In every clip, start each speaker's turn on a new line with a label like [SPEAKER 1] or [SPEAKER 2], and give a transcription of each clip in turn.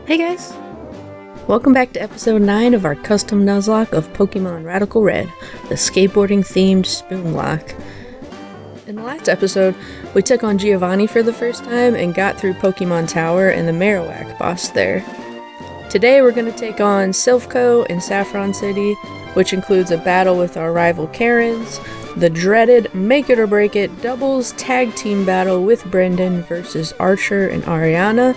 [SPEAKER 1] Hey guys! Welcome back to episode 9 of our custom Nuzlocke of Pokemon Radical Red, the skateboarding themed Spoonlocke. In the last episode, we took on Giovanni for the first time and got through Pokemon Tower and the Marowak boss there. Today we're going to take on Silph Co in Saffron City, which includes a battle with our rival Karens, the dreaded Make It or Break It doubles tag team battle with Brendan versus Archer and Ariana,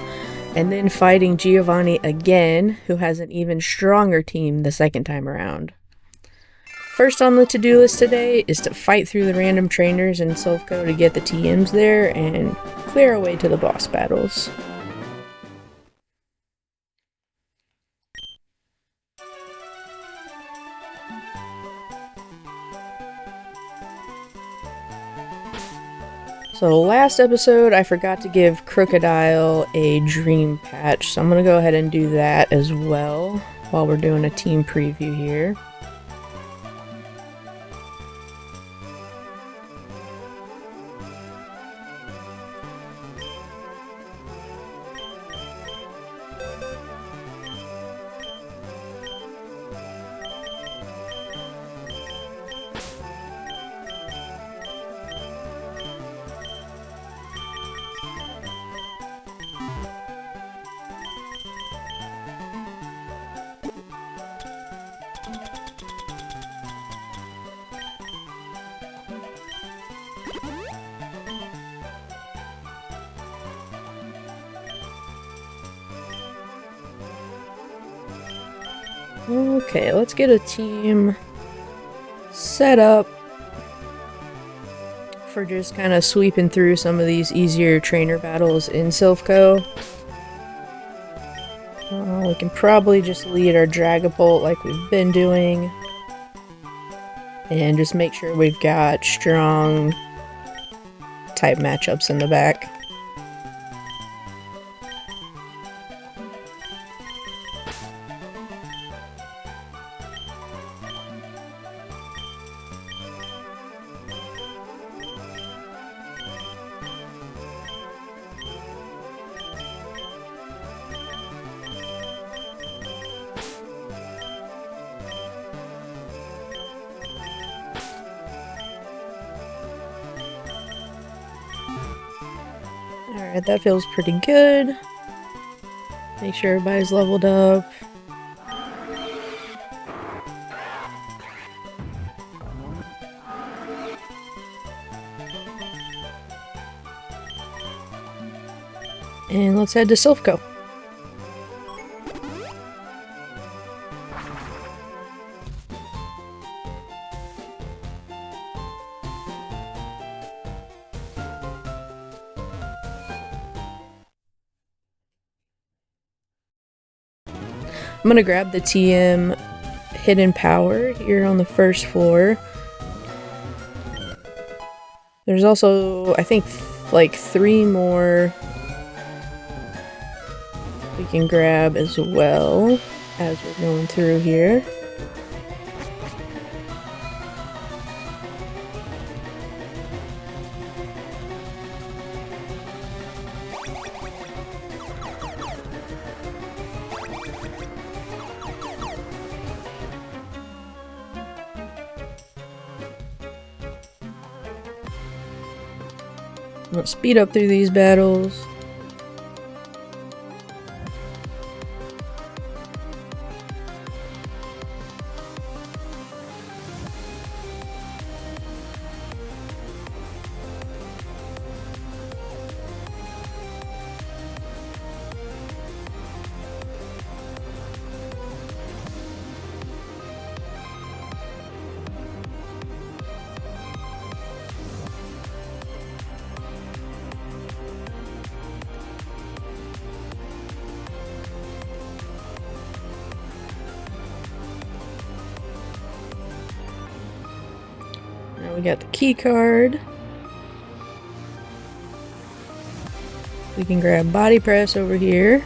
[SPEAKER 1] and then fighting Giovanni again, who has an even stronger team the second time around. First on the to-do list today is to fight through the random trainers in Silph Co to get the TMs there and clear our way to the boss battles. So last episode, I forgot to give Crocodile a dream patch, so I'm going to go ahead and do that as well while we're doing a team preview here. Okay, let's get a team set up for just kind of sweeping through some of these easier trainer battles in Silph Co. We can probably just lead our Dragapult like we've been doing, and just make sure we've got strong type matchups in the back. Alright, that feels pretty good. Make sure everybody's leveled up. And let's head to Silph Co. I'm gonna grab the TM Hidden Power here on the first floor. There's also, I think, like 3 more we can grab as well as we're going through here. Let's speed up through these battles. Now we got the key card. We can grab Body Press over here.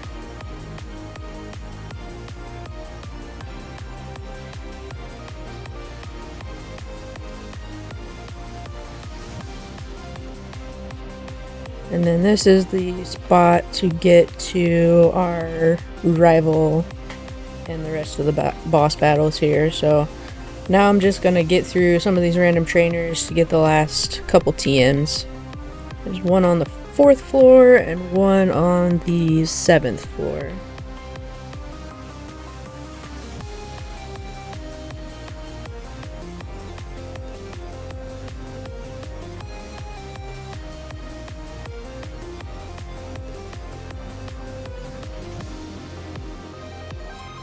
[SPEAKER 1] And then this is the spot to get to our rival and the rest of the boss battles here. So now I'm just gonna get through some of these random trainers to get the last couple TMs. There's one on the 4th floor and one on the 7th floor.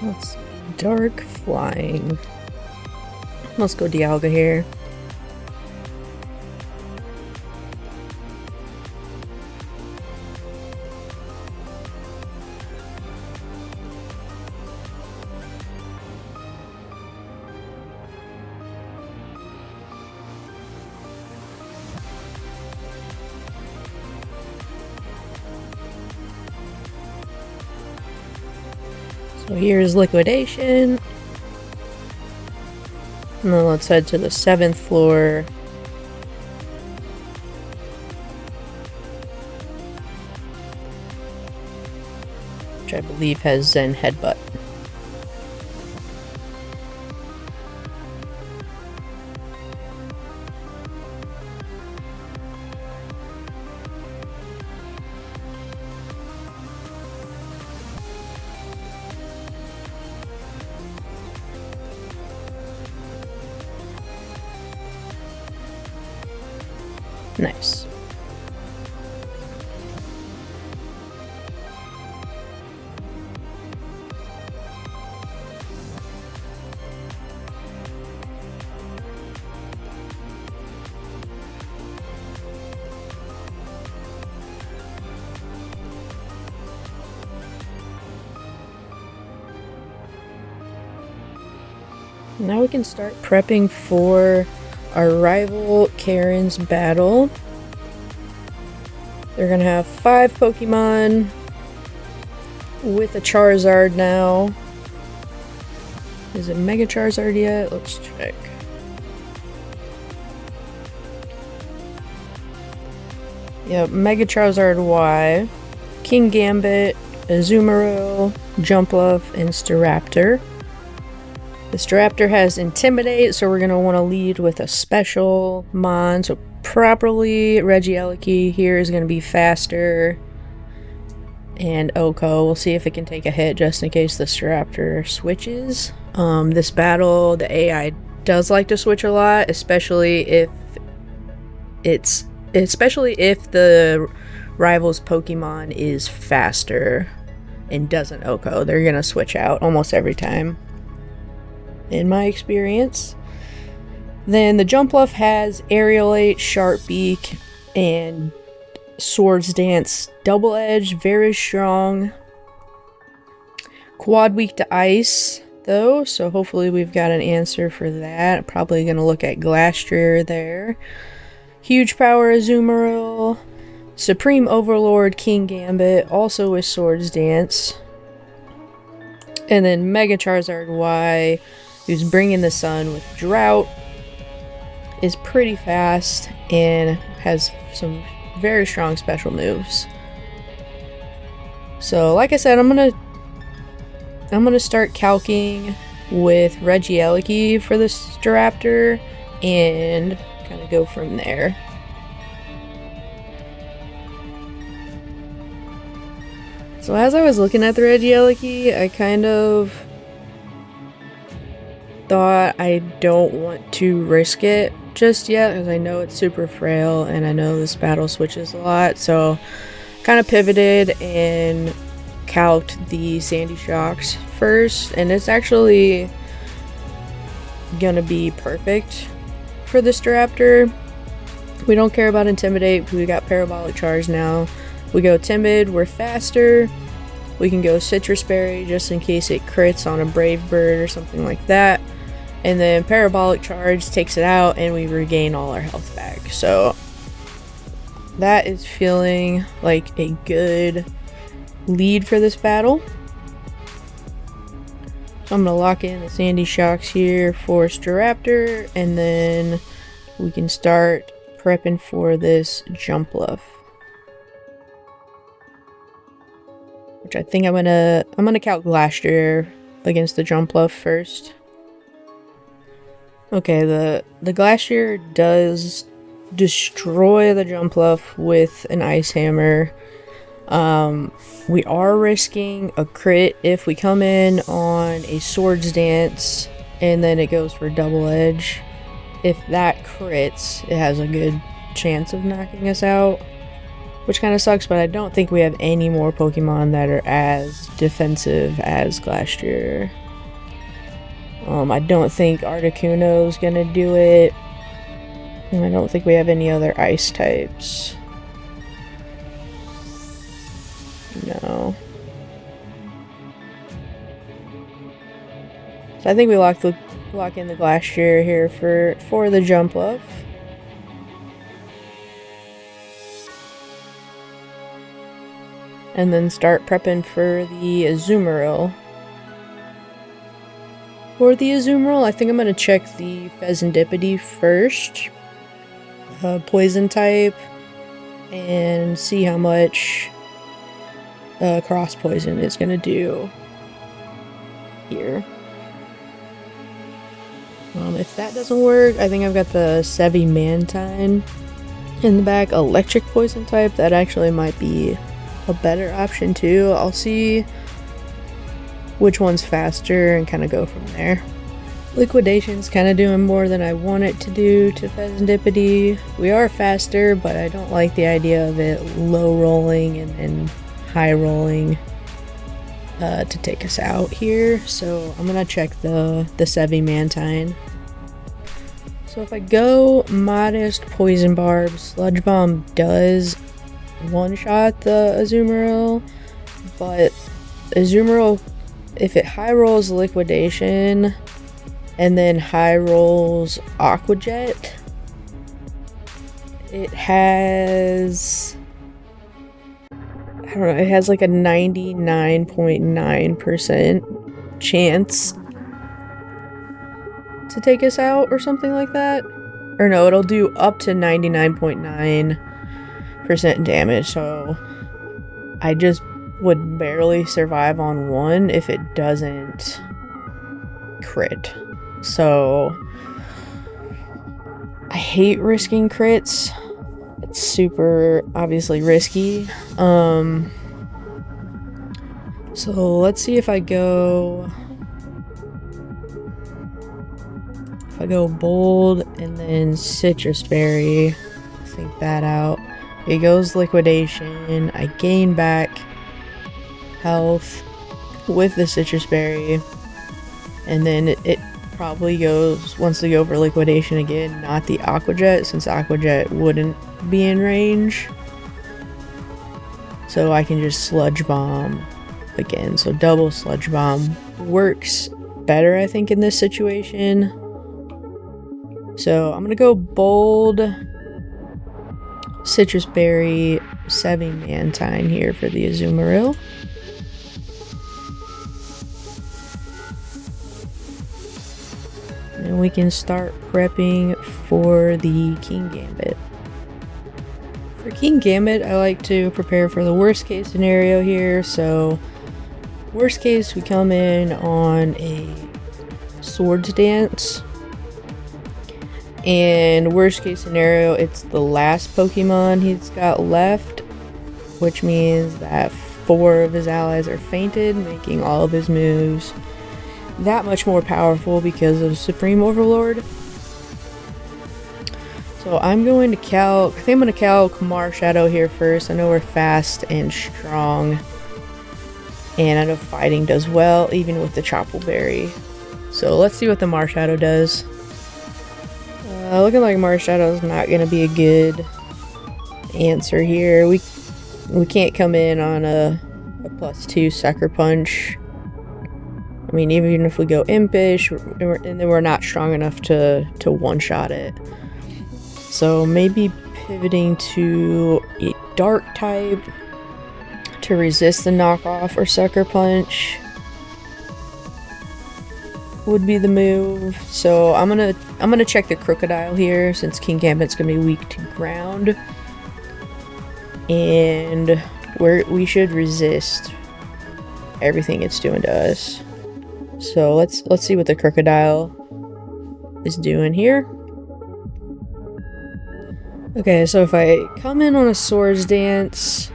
[SPEAKER 1] Let's see. Dark flying. Let's go Dialga here. So here's Liquidation. And then let's head to the 7th floor. Which I believe has Zen Headbutt. Nice. Now we can start prepping for our rival Karen's battle. They're gonna have 5 Pokemon with a Charizard now. Is it Mega Charizard yet? Let's check. Yep, Mega Charizard Y, King Gambit, Azumarill, Jumpluff, and Staraptor. The Staraptor has Intimidate, so we're going to want to lead with a special Mon. So properly, Regieleki here is going to be faster. And Oko, we'll see if it can take a hit just in case the Staraptor switches. This battle, the AI does like to switch a lot, especially if the rival's Pokemon is faster and doesn't Oko. They're going to switch out almost every time, in my experience. Then the Jumpluff has Aerialate, Sharp Beak, and Swords Dance Double Edge, very strong. Quad weak to Ice, though, so hopefully we've got an answer for that. Probably going to look at Glastrier there. Huge Power Azumarill, Supreme Overlord King Gambit, also with Swords Dance. And then Mega Charizard Y, who's bringing the sun with Drought, is pretty fast and has some very strong special moves. So like I said, I'm gonna start calcing with Regieleki for the Staraptor and kind of go from there. So as I was looking at the Regieleki, I kind of thought I don't want to risk it just yet because I know it's super frail and I know this battle switches a lot, so kind of pivoted and calced the Sandy Shocks first, and it's actually gonna be perfect for the Staraptor. We don't care about Intimidate because we got Parabolic Charge now. We go Timid, we're faster. We can go Citrus Berry just in case it crits on a Brave Bird or something like that. And then Parabolic Charge takes it out and we regain all our health back. So that is feeling like a good lead for this battle. So I'm going to lock in the Sandy Shocks here for Staraptor, and then we can start prepping for this Jumpluff. which I think I'm gonna calc Glastrier against the Jumpluff first. Okay, the Glastrier does destroy the Jumpluff with an Ice Hammer. We are risking a crit if we come in on a Swords Dance and then it goes for Double Edge. If that crits, it has a good chance of knocking us out, which kind of sucks, but I don't think we have any more Pokemon that are as defensive as Glastrier. I don't think Articuno's gonna do it, and I don't think we have any other ice types. No. So I think we lock in the Glastrier here for the Jumpluff. And then start prepping for the Azumarill. For the Azumarill, I think I'm going to check the Pheasantipede first. Poison type. And see how much Cross Poison is going to do here. If that doesn't work, I think I've got the Mantine in the back. Electric Poison type, that actually might be a better option too. I'll see which one's faster and kind of go from there. Liquidation's kind of doing more than I want it to do to Pheasantipede. We are faster, but I don't like the idea of it low rolling and then high rolling to take us out here. So I'm gonna check the Mantine. So if I go Modest Poison Barb, Sludge Bomb does one-shot the Azumarill, but Azumarill, if it high rolls Liquidation and then high rolls Aqua Jet, it has, I don't know, it has like a 99.9% chance to take us out or something like that. Or no, it'll do up to 99.9% damage, so I just would barely survive on one if it doesn't crit. So I hate risking crits. It's super obviously risky. So let's see if I go Bold and then Citrus Berry. Think that out. It goes Liquidation. I gain back health with the Citrus Berry, and then it probably wants to go for Liquidation again, not the Aqua Jet, since Aqua Jet wouldn't be in range. So I can just Sludge Bomb again. So double Sludge Bomb works better, I think, in this situation. So I'm gonna go Bold, Citrus Berry, Mantine here for the Azumarill. And we can start prepping for the Kingambit. For Kingambit, I like to prepare for the worst case scenario here. So, worst case, we come in on a Swords Dance. And worst case scenario, it's the last Pokemon he's got left, which means that 4 of his allies are fainted, making all of his moves that much more powerful because of Supreme Overlord. So I'm going to calc, I think I'm going to calc Marshadow here first. I know we're fast and strong, and I know fighting does well, even with the Chople Berry. So let's see what the Marshadow does. Looking like Marshadow is not going to be a good answer here. We can't come in on a +2 Sucker Punch. I mean, even if we go Impish, and then we're not strong enough to one-shot it. So maybe pivoting to a Dark type to resist the knockoff or Sucker Punch would be the move. So I'm gonna check the Crocodile here, since Kingambit's gonna be weak to ground, and we should resist everything it's doing to us. So let's see what the crocodile is doing here. Okay, so if I come in on a swords dance,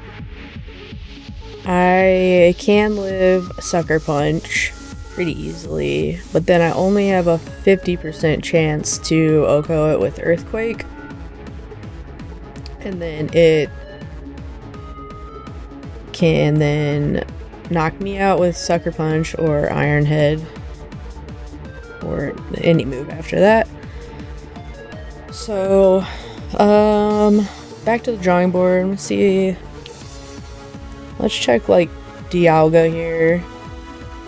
[SPEAKER 1] I can live a sucker punch pretty easily, but then I only have a 50% chance to Oko it with Earthquake, and then it can then knock me out with Sucker Punch or Iron Head, or any move after that. So, back to the drawing board. Let's see. Let's check like Dialga here.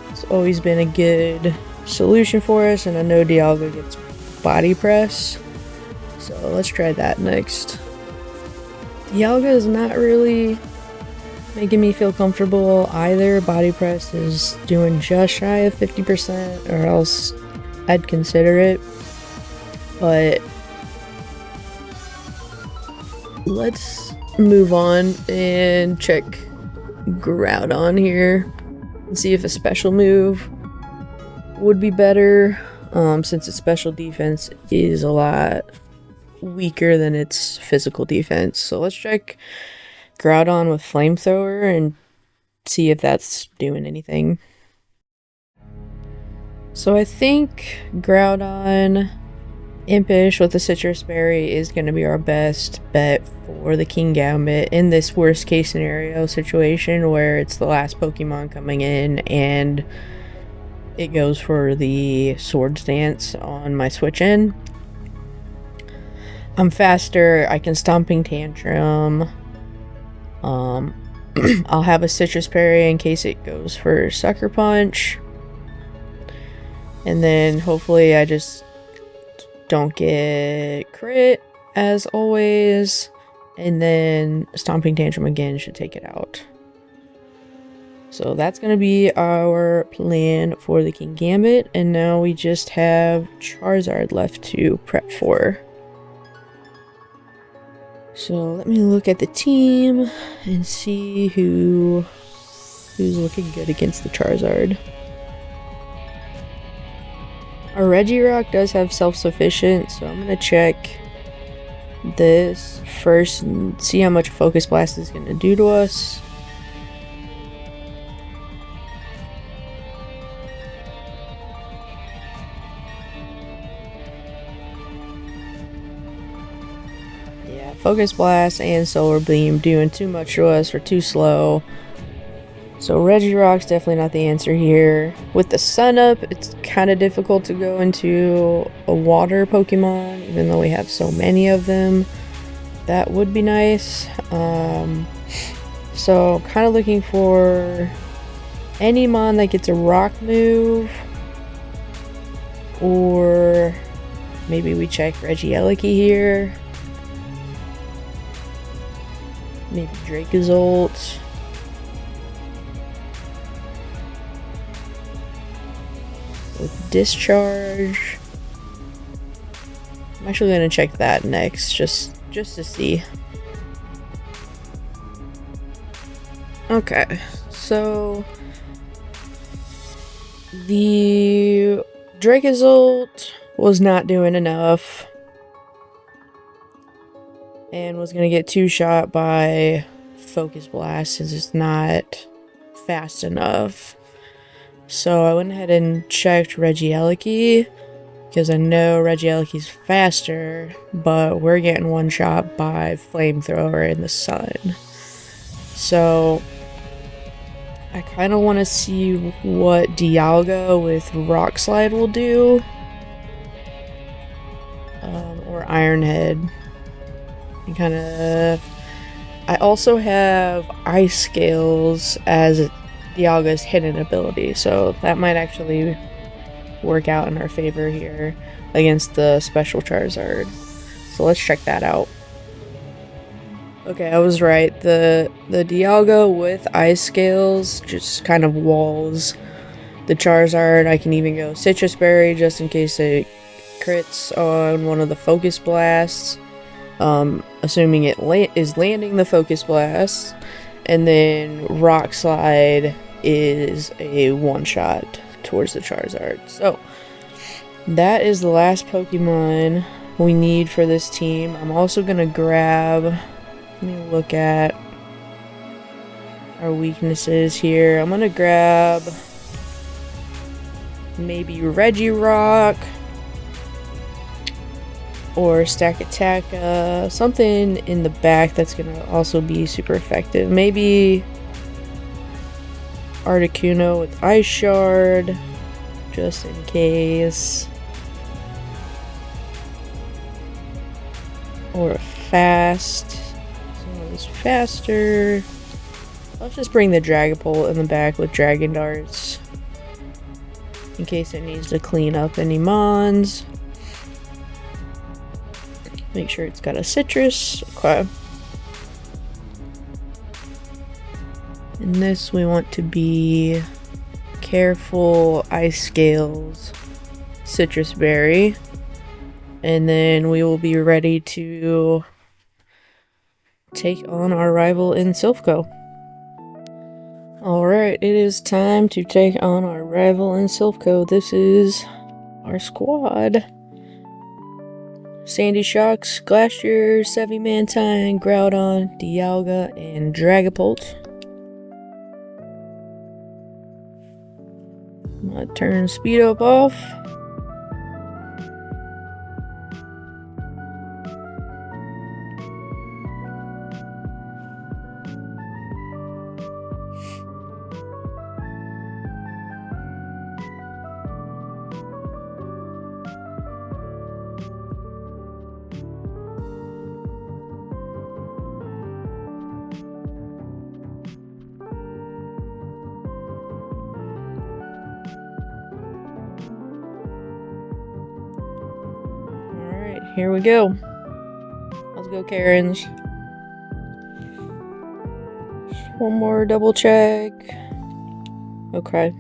[SPEAKER 1] It's always been a good solution for us, and I know Dialga gets body press, so let's try that next. Dialga is not really making me feel comfortable either. Body press is doing just shy of 50%, or else I'd consider it. But let's move on and check Groudon here and see if a special move would be better, since its special defense is a lot weaker than its physical defense. So let's check Groudon with Flamethrower and see if that's doing anything. So I think Groudon Impish with the Citrus Berry is going to be our best bet for the Kingambit in this worst case scenario situation where it's the last Pokemon coming in and it goes for the Swords Dance on my switch in. I'm faster, I can Stomping Tantrum. I'll have a Citrus Berry in case it goes for Sucker Punch. And then hopefully I just don't get crit as always. And then Stomping Tantrum again should take it out. So that's going to be our plan for the Kingambit. And now we just have Charizard left to prep for. So let me look at the team and see who's looking good against the Charizard. Our Regirock does have self-sufficient, so I'm going to check this first and see how much Focus Blast is going to do to us. Yeah, Focus Blast and Solar Beam doing too much to us. We're too slow. So Regirock's definitely not the answer here. With the Sun Up, it's kind of difficult to go into a water Pokemon, even though we have so many of them. That would be nice. So kind of looking for any mon that gets a rock move, or maybe we check Regieleki here. Maybe Dracozolt. With Discharge. I'm actually going to check that next, just to see. Okay, so the Dracozolt was not doing enough and was going to get two-shot by Focus Blast since it's not fast enough. So I went ahead and checked Regieleki because I know Regieleki's faster, but we're getting one shot by Flamethrower in the sun. So I kind of want to see what Dialga with Rock Slide will do, or Iron Head. And kind of. I also have Ice Scales as Dialga's hidden ability, so that might actually work out in our favor here against the special Charizard. So let's check that out. Okay, I was right. The Dialga with Ice Scales just kind of walls the Charizard. I can even go Citrus Berry just in case it crits on one of the Focus Blasts, assuming it is landing the Focus Blast, and then Rock Slide is a one-shot towards the Charizard. So that is the last Pokemon we need for this team. I'm also gonna grab, let me look at our weaknesses here. I'm gonna grab maybe Regirock or Stakataka, something in the back that's gonna also be super effective. Maybe Articuno with Ice Shard, just in case. Or a fast. Someone's faster. Let's just bring the Dragapult in the back with Dragon Darts, in case it needs to clean up any Mons. Make sure it's got a citrus. Okay. In this, we want to be careful. Ice Scales, Citrus Berry, and then we will be ready to take on our rival in Silph Co. Alright, it is time to take on our rival in Silph Co. This is our squad. Sandy Shocks, Glacier, Mantine, Groudon, Dialga, and Dragapult. I'm gonna turn Speed Up off. Here we go. Let's go, Karens. One more double check. Okay.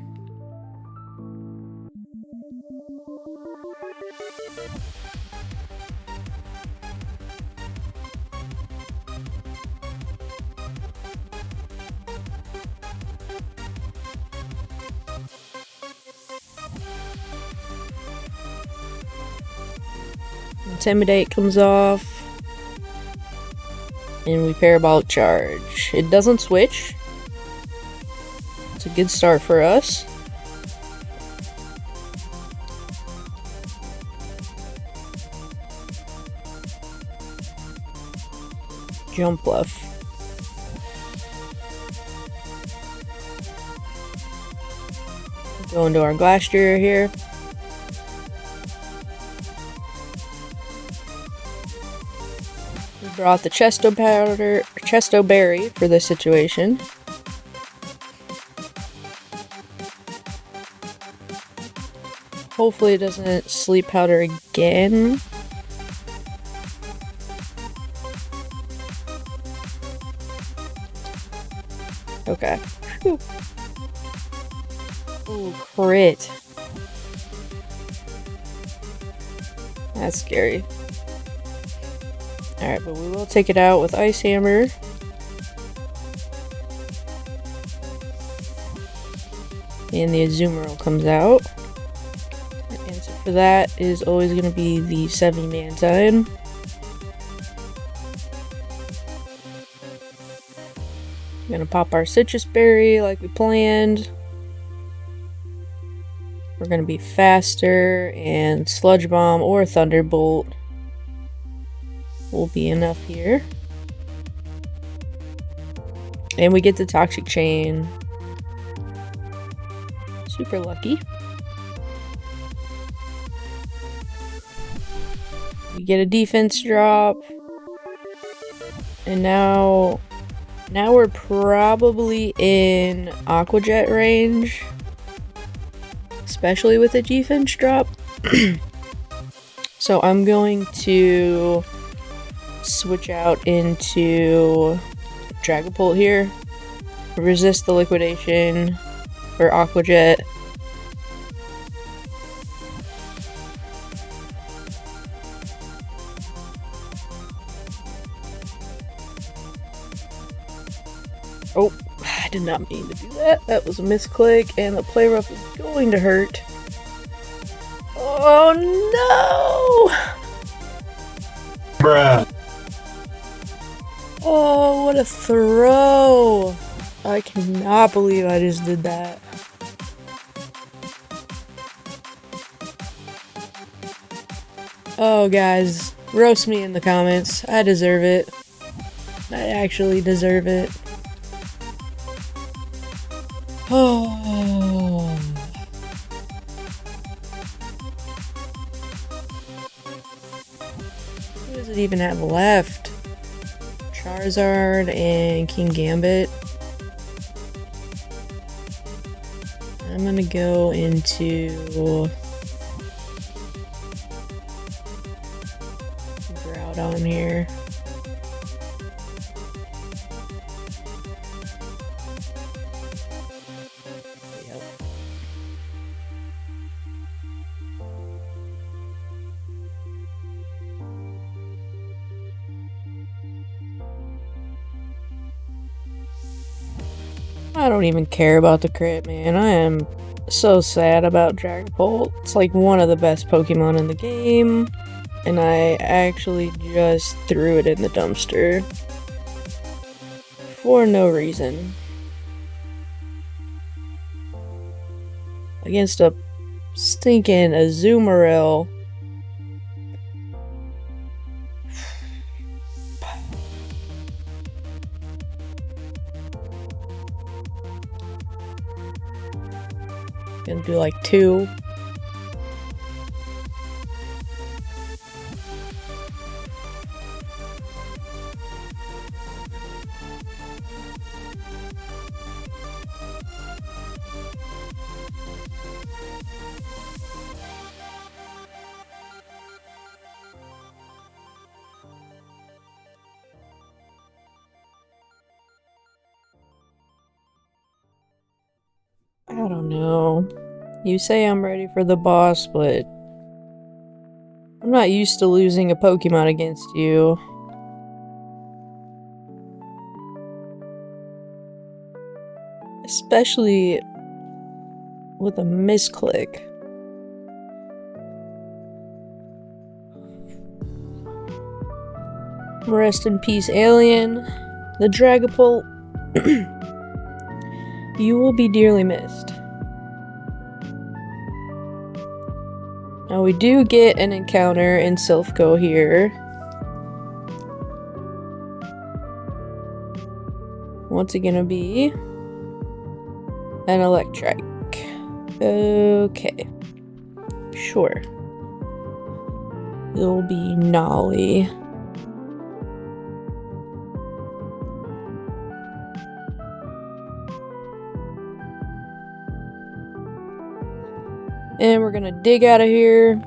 [SPEAKER 1] Intimidate comes off, and we Parabolic Charge. It doesn't switch. It's a good start for us. Jump Bluff. Go into our Glacier here. Brought the Chesto Berry for this situation. Hopefully it doesn't Sleep Powder again. Okay. Whew. Ooh, crit. That's scary. Alright, but we will take it out with Ice Hammer. And the Azumarill comes out. The answer for that is always going to be the Mantine. We're going to pop our Citrus Berry like we planned. We're going to be faster, and Sludge Bomb or Thunderbolt will be enough here. And we get the Toxic Chain. Super lucky. We get a defense drop. And now we're probably in Aqua Jet range. Especially with a defense drop. So I'm going to switch out into Dragapult here. Resist the liquidation for Aqua Jet. Oh, did not mean to do that. That was a misclick, and the play rough is going to hurt. Oh no!
[SPEAKER 2] Bruh.
[SPEAKER 1] Oh, what a throw! I cannot believe I just did that. Oh, guys, roast me in the comments. I deserve it. I actually deserve it. Oh. Who does it even have left? Charizard and King Gambit. I'm gonna go into Groudon here. Yep. I don't even care about the crit, man. I am so sad about Dragapult. It's like one of the best Pokemon in the game, and I actually just threw it in the dumpster for no reason. Against a stinking Azumarill. Gonna do like 2. I don't know. You say I'm ready for the boss, but I'm not used to losing a Pokemon against you. Especially with a misclick. Rest in peace, alien. The Dragapult. You will be dearly missed. Now we do get an encounter in Silph Co here. What's it gonna be? An Electric. Okay. Sure. It'll be Nolly. And we're gonna dig out of here.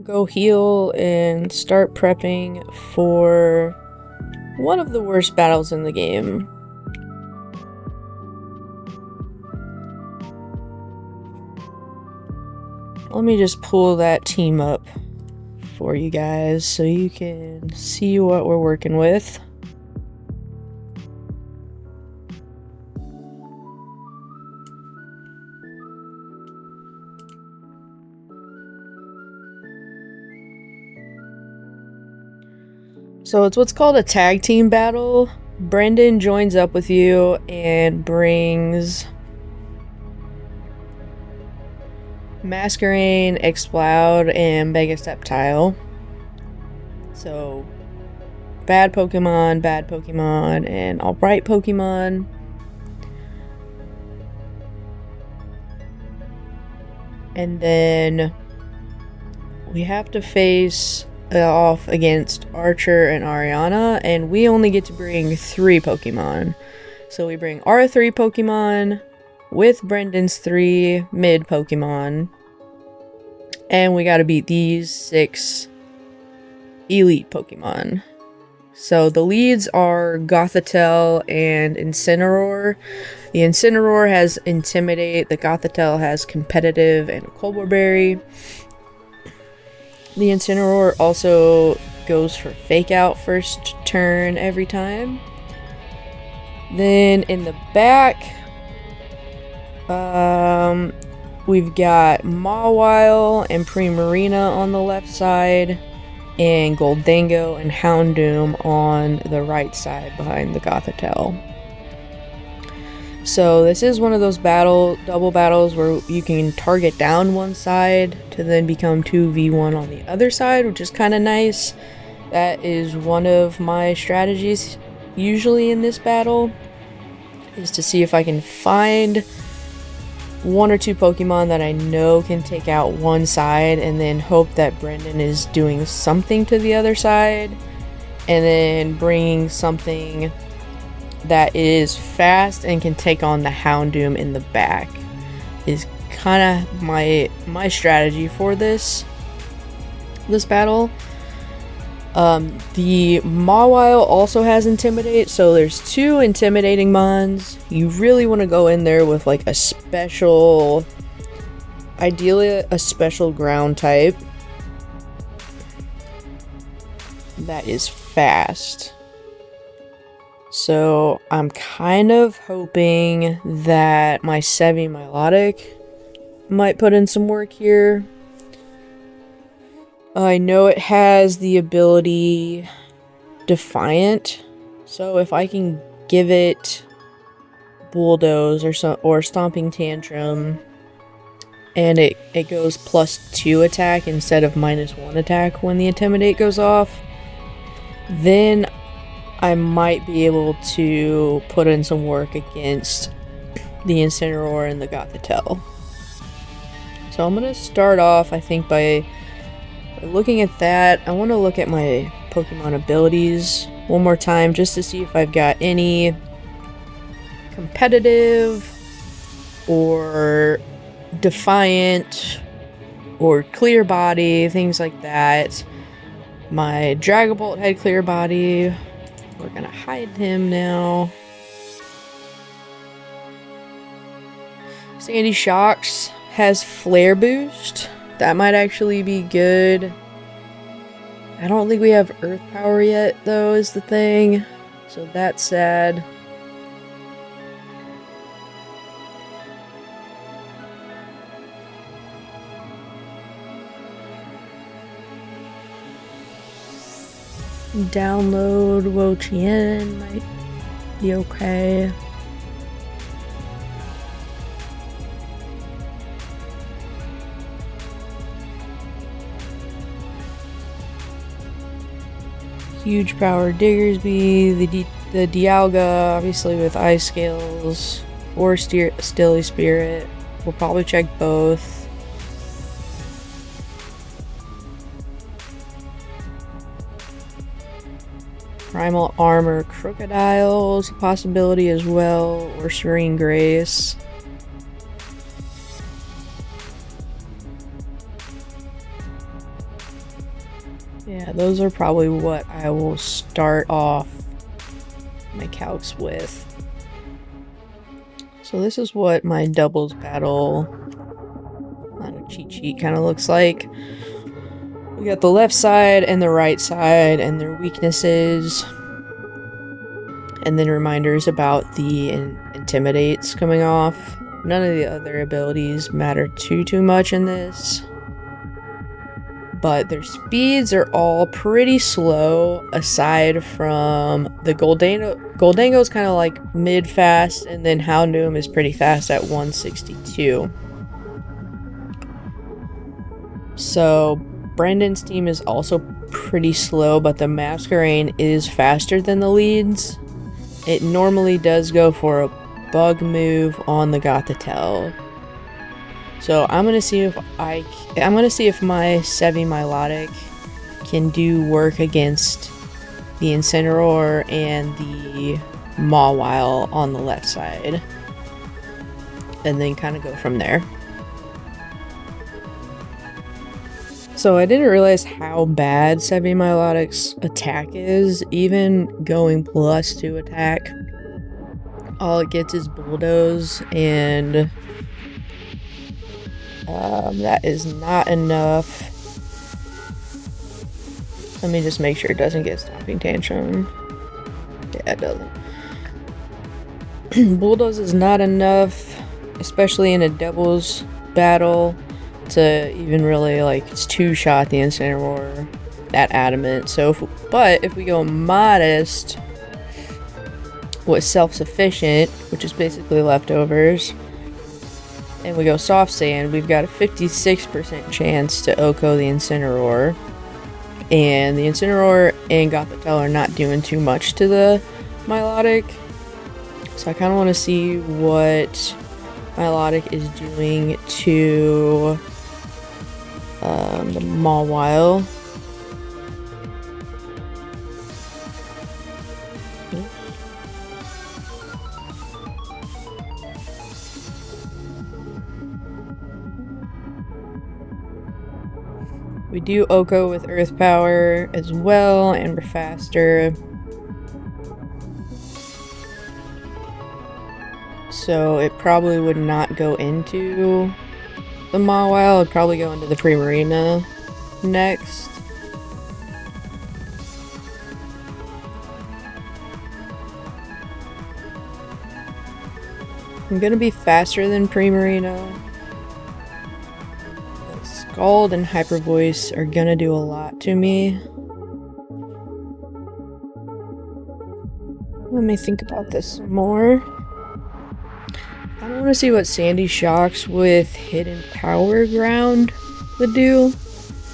[SPEAKER 1] Go heal and start prepping for one of the worst battles in the game. Let me just pull that team up for you guys so you can see what we're working with. So it's what's called a tag team battle. Brendan joins up with you and brings Masquerain, Exploud, and Megasceptile. So bad Pokemon, and alright Pokemon. And then we have to face off against Archer and Ariana, and we only get to bring 3 Pokemon. So we bring our 3 Pokemon with Brendan's 3 mid Pokemon, and we gotta beat these 6 elite Pokemon. So the leads are Gothitelle and Incineroar. The Incineroar has Intimidate, the Gothitelle has Competitive and Colbur Berry. The Incineroar also goes for fake out first turn every time. Then in the back, we've got Mawile and Primarina on the left side, and Goldango and Houndoom on the right side behind the Gothitelle. So this is one of those double battles where you can target down one side to then become 2v1 on the other side, which is kind of nice. That is one of my strategies usually in this battle, is to see if I can find one or two Pokemon that I know can take out one side, and then hope that Brendan is doing something to the other side, and then bringing something that is fast and can take on the Houndoom in the back is kind of my strategy for this battle. The Mawile also has Intimidate, so there's 2 intimidating mons. You really want to go in there with like a special, ideally a special ground type that is fast. So I'm kind of hoping that my Milotic might put in some work here. I know it has the ability Defiant, so if I can give it Bulldoze or Stomping Tantrum, and it goes +2 attack instead of -1 attack when the Intimidate goes off, then I might be able to put in some work against the Incineroar and the Gothitelle. So I'm going to start off, I think, by looking at that. I want to look at my Pokemon abilities one more time just to see if I've got any competitive or Defiant or Clear Body, things like that. My Dragapult had Clear Body. We're gonna hide him now. Sandy Shocks has Flare Boost. That might actually be good. I don't think we have Earth Power yet, though, is the thing. So that's sad. Download Wo-Chien might be okay. Huge Power Diggersby, the Dialga, obviously with Ice Scales, or Stilly Spirit. We'll probably check both. Primal Armor, Crocodile's a possibility as well, or Serene Grace. Yeah, those are probably what I will start off my calcs with. So this is what my doubles battle, not a cheat sheet, kind of looks like. We got the left side and the right side and their weaknesses. And then reminders about the Intimidates coming off. None of the other abilities matter too much in this. But their speeds are all pretty slow, aside from the Goldango. Goldango's kind of like mid-fast, and then Houndoom is pretty fast at 162. So Brendan's team is also pretty slow, but the Masquerain is faster than the leads. It normally does go for a bug move on the Gothitelle. So I'm gonna see if my Milotic can do work against the Incineroar and the Mawile on the left side, and then kind of go from there. So I didn't realize how bad Milotic's attack is, even going +2 attack. All it gets is Bulldoze, and that is not enough. Let me just make sure it doesn't get Stomping Tantrum. Yeah, it doesn't. Bulldoze is not enough, especially in a doubles battle, to even really, like, it's two-shot the Incineroar at Adamant. So, but if we go Modest with Self-Sufficient, which is basically leftovers, and we go Soft Sand, we've got a 56% chance to OHKO the Incineroar. And the Incineroar and Gothitelle are not doing too much to the Milotic. So I kind of want to see what Milotic is doing to the Mawile. We do OHKO with Earth Power as well, and we're faster. So it probably would not go into the Mawile, it'd probably go into the Primarina next. I'm gonna be faster than Primarina. Scald and Hyper Voice are gonna do a lot to me. Let me think about this some more. I want to see what Sandy Shocks with Hidden Power Ground would do.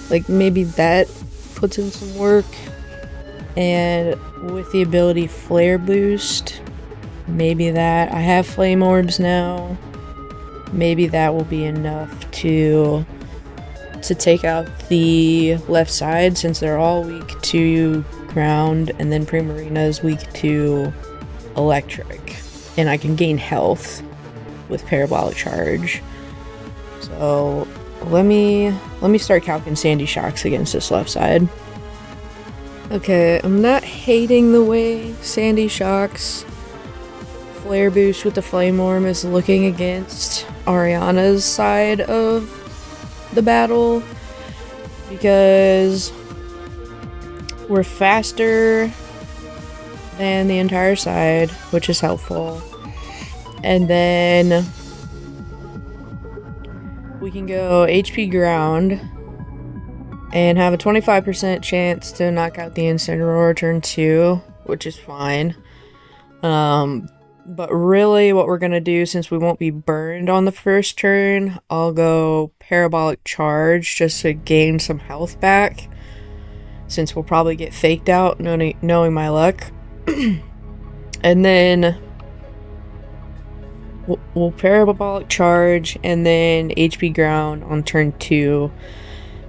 [SPEAKER 1] Like, maybe that puts in some work. And with the ability Flare Boost, maybe that. I have Flame Orbs now. Maybe that will be enough to take out the left side, since they're all weak to ground, and then Primarina is weak to electric. And I can gain health with Parabolic Charge. So let me start calcing Sandy Shocks against this left side. Okay, I'm not hating the way Sandy Shocks Flare Boost with the Flame Orb is looking against Ariana's side of the battle, because we're faster than the entire side, which is helpful. And then we can go HP Ground and have a 25% chance to knock out the Incineroar turn 2, which is fine. But really what we're gonna do, since we won't be burned on the first turn, I'll go Parabolic Charge just to gain some health back, since we'll probably get faked out, knowing my luck. And then we'll Parabolic Charge and then HP Ground on turn 2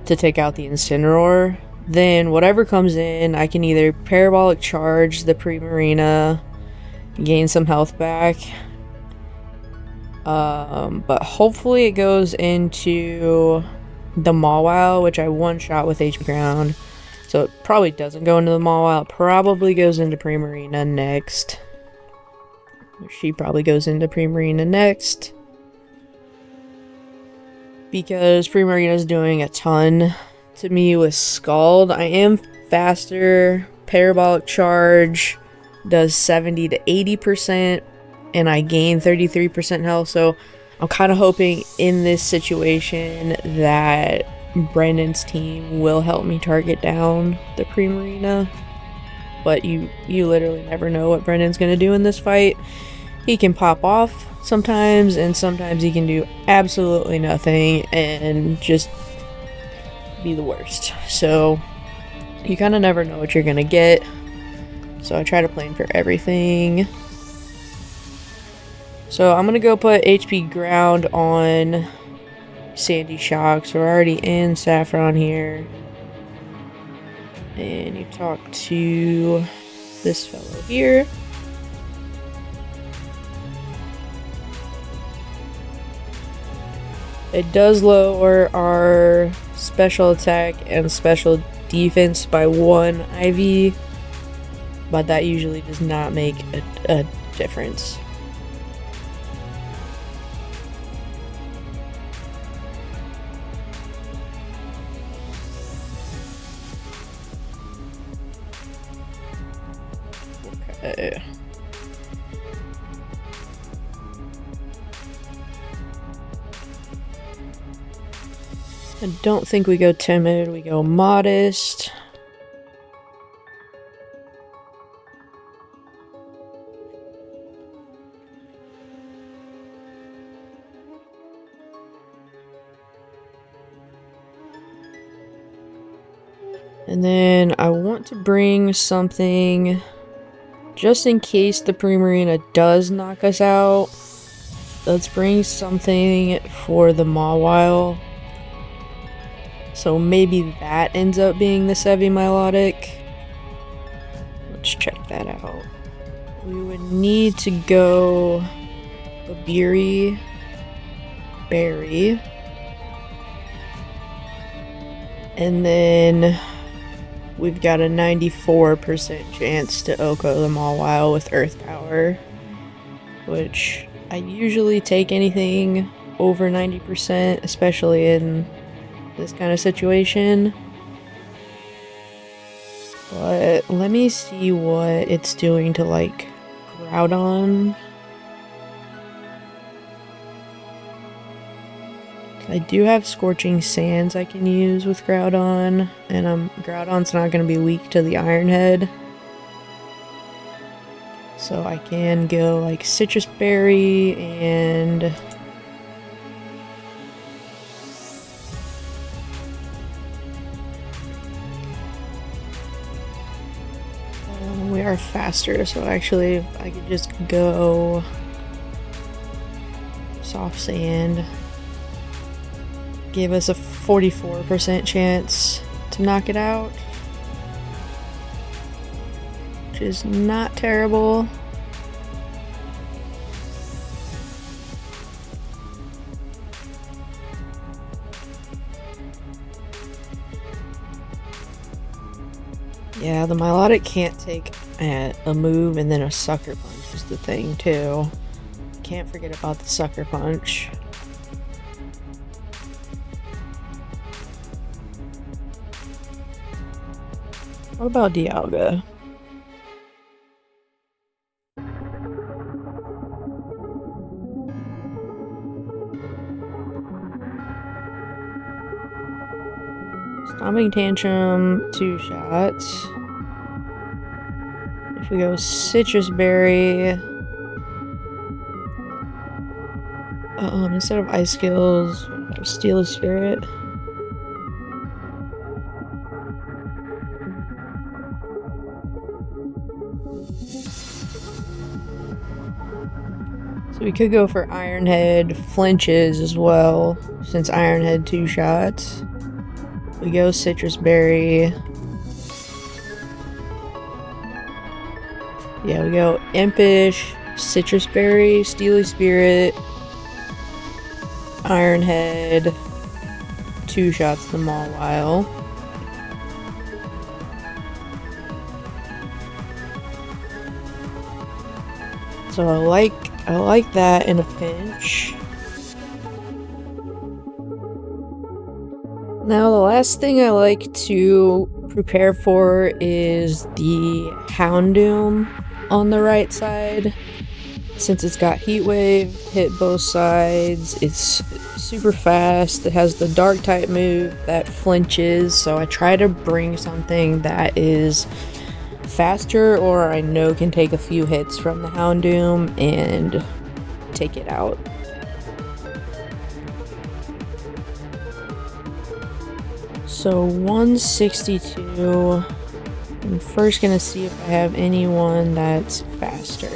[SPEAKER 1] to take out the Incineroar. Then whatever comes in, I can either Parabolic Charge the Primarina, gain some health back, but hopefully it goes into the Mawile, which I one-shot with HP Ground. So it probably doesn't go into the Mawile, it probably goes into Primarina next. She probably goes into Primarina next, because Primarina is doing a ton to me with Scald. I am faster. Parabolic Charge does 70 to 80%, and I gain 33% health, so I'm kind of hoping in this situation that Brendan's team will help me target down the Primarina. But you literally never know what Brendan's going to do in this fight. He can pop off sometimes, and sometimes he can do absolutely nothing and just be the worst. So you kind of never know what you're going to get. So I try to plan for everything. So I'm going to go put HP Ground on Sandy Shocks. We're already in Saffron here. And you talk to this fellow here. It does lower our special attack and special defense by 1 IV, but that usually does not make a difference. Okay. I don't think we go timid, we go modest. And then I want to bring something just in case the Primarina does knock us out. Let's bring something for the Mawile. So maybe that ends up being the Semi-Milotic. Let's check that out. We would need to go Babiri, Berry, and then we've got a 94% chance to Oko the Mawile with Earth Power, which I usually take anything over 90%, especially in this kind of situation. But let me see what it's doing to, like, Groudon. I do have Scorching Sands I can use with Groudon, and Groudon's not going to be weak to the Iron Head. So I can go like Citrus Berry and we are faster, so actually I could just go Soft Sand. Give us a 44% chance to knock it out, which is not terrible. Yeah, the Milotic can't take a move and then a Sucker Punch is the thing too. Can't forget about the Sucker Punch. What about Dialga? Stomping Tantrum, 2 shots. If we go Citrus Berry, instead of Ice Skills, Steel Spirit. So we could go for Iron Head, flinches as well, since Iron Head 2 shots. We go Citrus Berry. Yeah, we go Impish, Citrus Berry, Steely Spirit, Iron Head, 2 shots to Mawile. So I like that in a pinch. Now the last thing I like to prepare for is the Houndoom on the right side. Since it's got Heat Wave, hit both sides, it's super fast, it has the Dark type move that flinches, so I try to bring something that is faster or I know can take a few hits from the Houndoom and take it out. So 162. I'm first gonna see if I have anyone that's faster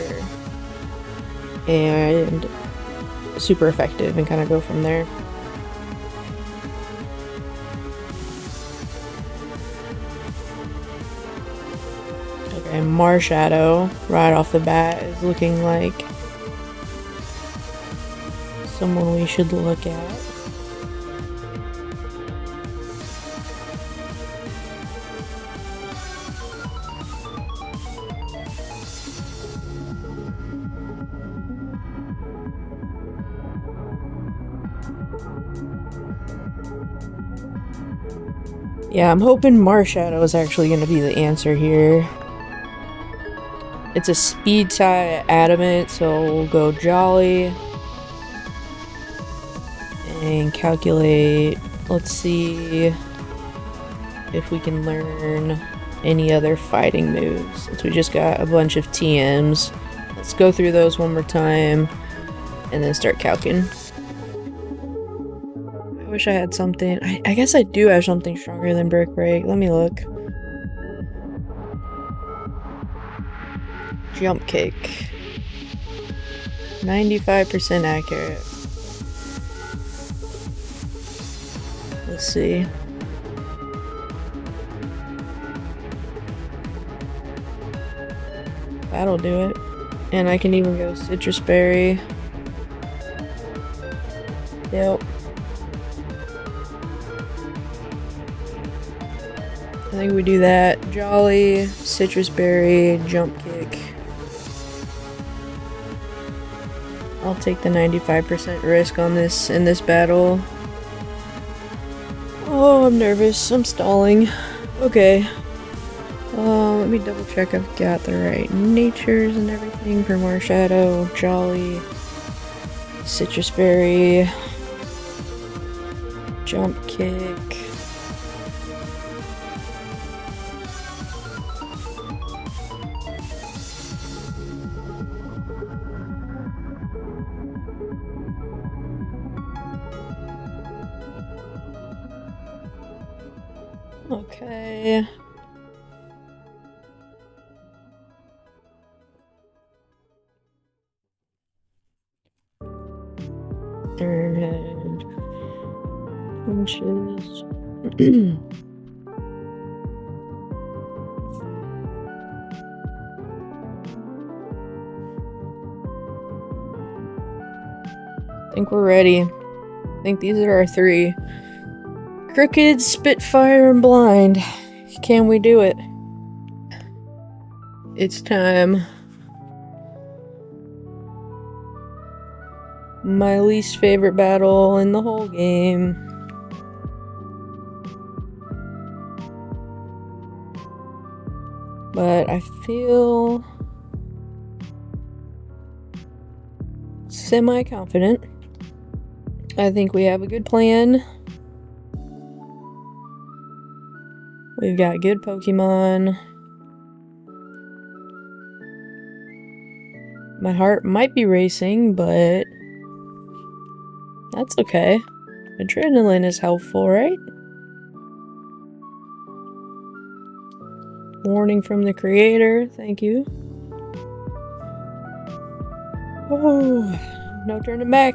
[SPEAKER 1] and super effective and kind of go from there. Okay, Marshadow right off the bat is looking like someone we should look at. Yeah, I'm hoping Marshadow is actually going to be the answer here. It's a speed tie adamant, so we'll go Jolly and calculate. Let's see if we can learn any other fighting moves, since we just got a bunch of TMs. Let's go through those one more time and then start calcing. I wish I had something. I guess I do have something stronger than Brick Break. Let me look. Jump Kick. 95% accurate. Let's see. That'll do it. And I can even go Citrus Berry. Yep. I think we do that. Jolly, Citrus Berry, Jump Kick. I'll take the 95% risk on this in this battle. Oh, I'm nervous. I'm stalling. Okay. Let me double check I've got the right natures and everything for Marshadow, Jolly, Citrus Berry, Jump Kick. Okay. Airhead. Punches. I think we're ready. I think these are our three. Crooked, Spitfire, and Blind. Can we do it? It's time. My least favorite battle in the whole game. But I feel semi-confident. I think we have a good plan. We've got good Pokemon. My heart might be racing, but that's okay. Adrenaline is helpful, right? Warning from the creator, thank you. Oh, no turning back.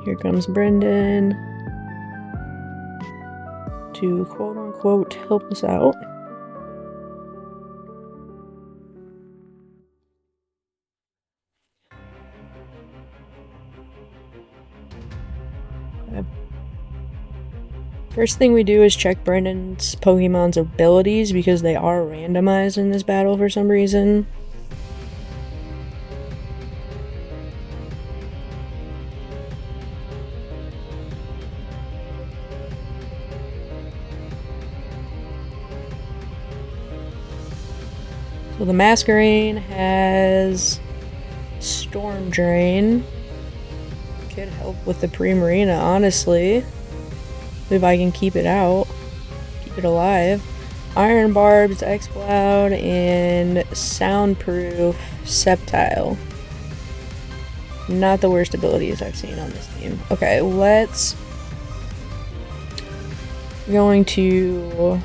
[SPEAKER 1] Here comes Brendan to quote-unquote help us out. Okay. First thing we do is check Brendan's Pokemon's abilities because they are randomized in this battle for some reason. So the Masquerain has Storm Drain. Could help with the Primarina, honestly. If I can keep it out. Keep it alive. Iron Barbs, X-Cloud, and Soundproof Sceptile. Not the worst abilities I've seen on this team. Okay, let's... Going to...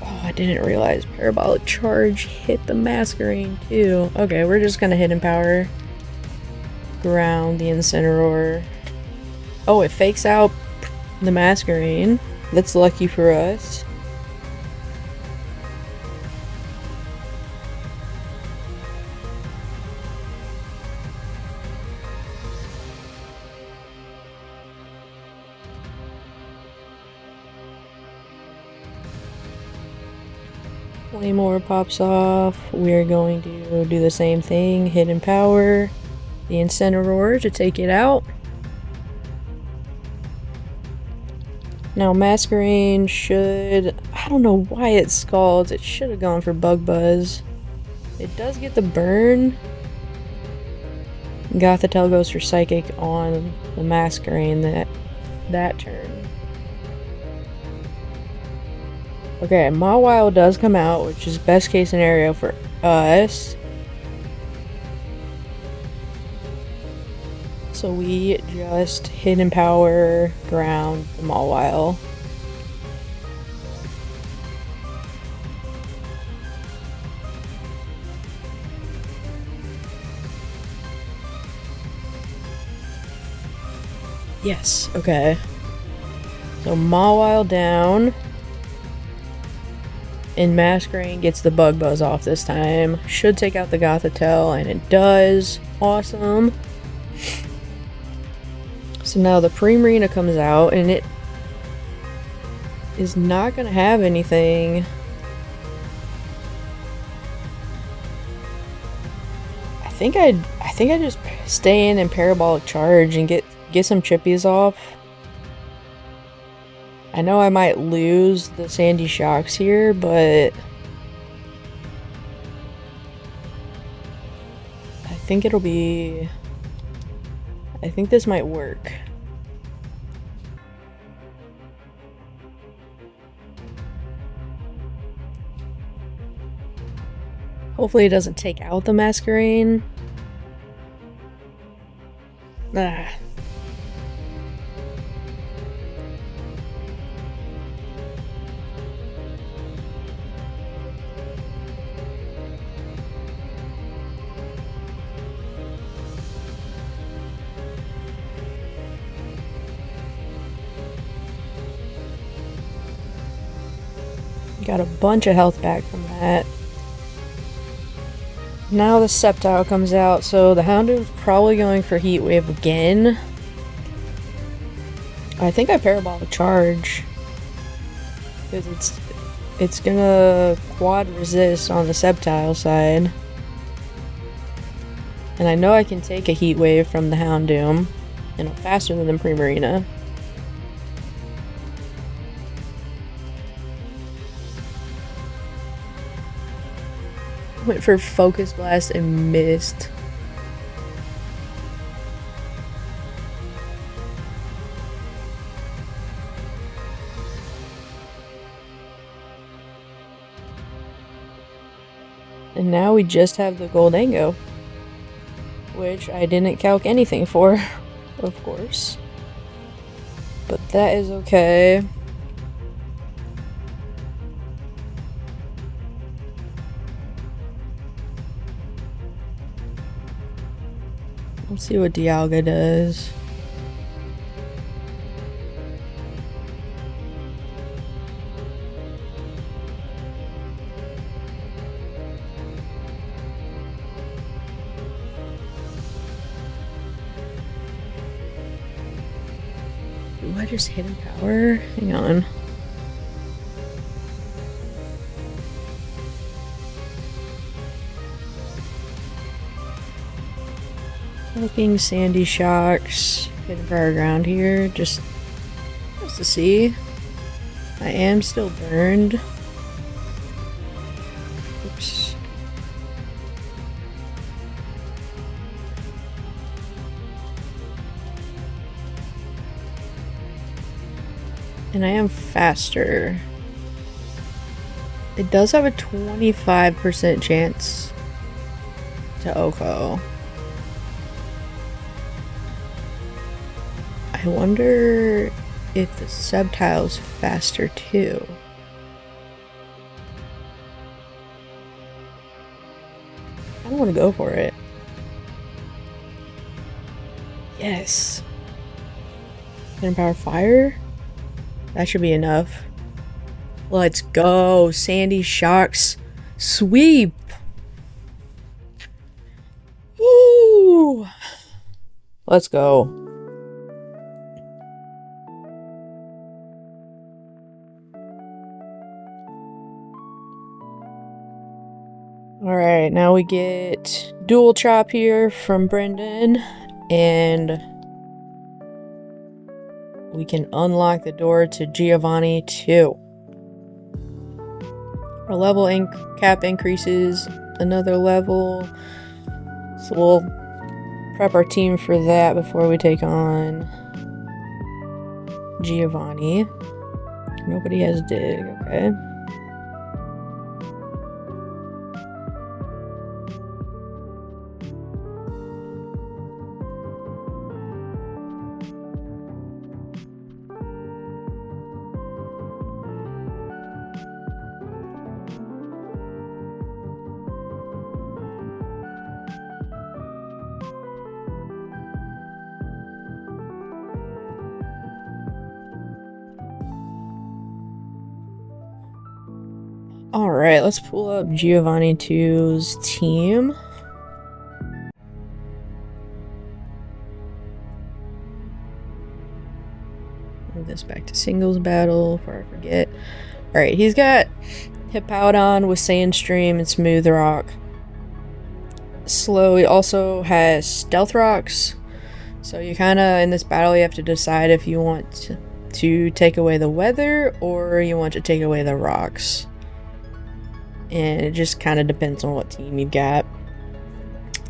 [SPEAKER 1] Oh, I didn't realize Parabolic Charge hit the Masquerain too. Okay, we're just gonna Hidden Power. Ground the Incineroar. Oh, it fakes out the Masquerain. That's lucky for us. Claymore pops off. We're going to do the same thing. Hidden Power. The Incineroar to take it out. Now Masquerain should... I don't know why it scalds. It should have gone for Bug Buzz. It does get the burn. Gothitelle goes for Psychic on the Masquerain that turn. Okay, Mawile does come out, which is best case scenario for us. So we just Hidden Power, ground the Mawile. Yes, okay. So Mawile down. And Masquerain gets the Bug Buzz off this time. Should take out the Gothitelle, and it does. Awesome. So now the Primarina comes out, and it is not going to have anything. I think I just stay in and Parabolic Charge and get some chippies off. I know I might lose the Sandy Shocks here, but I think it'll be... I think this might work. Hopefully it doesn't take out the Masquerain. Ah. Got a bunch of health back from that. Now the Sceptile comes out, so the Houndoom's probably going for Heat Wave again. I think I Parabolic Charge. Because it's gonna quad resist on the Sceptile side. And I know I can take a Heat Wave from the Houndoom, and I'm faster than the Primarina. Went for Focus Blast and missed. And now we just have the Goldango, which I didn't calc anything for, of course. But that is okay. Let's see what Dialga does. Do I just Hidden Power? Hang on. Looking Sandy Shocks, Hidden Power Ground here, just to see. I am still burned. Oops. And I am faster. It does have a 25% chance to Oko. I wonder if the Sceptile's faster too. I don't want to go for it. Yes. Hidden Power Fire? That should be enough. Let's go. Sandy Shocks. Sweep. Woo! Let's go. Alright, now we get Dual Chop here from Brendan, and we can unlock the door to Giovanni 2. Our level cap increases another level. So we'll prep our team for that before we take on Giovanni. Nobody has dig, okay. Alright, let's pull up Giovanni 2's team. Move this back to singles battle before I forget. Alright, he's got Hippowdon with Sandstream and Smooth Rock. Slow, he also has Stealth Rocks. So you kind of, in this battle, you have to decide if you want to take away the weather or you want to take away the rocks. And it just kind of depends on what team you've got.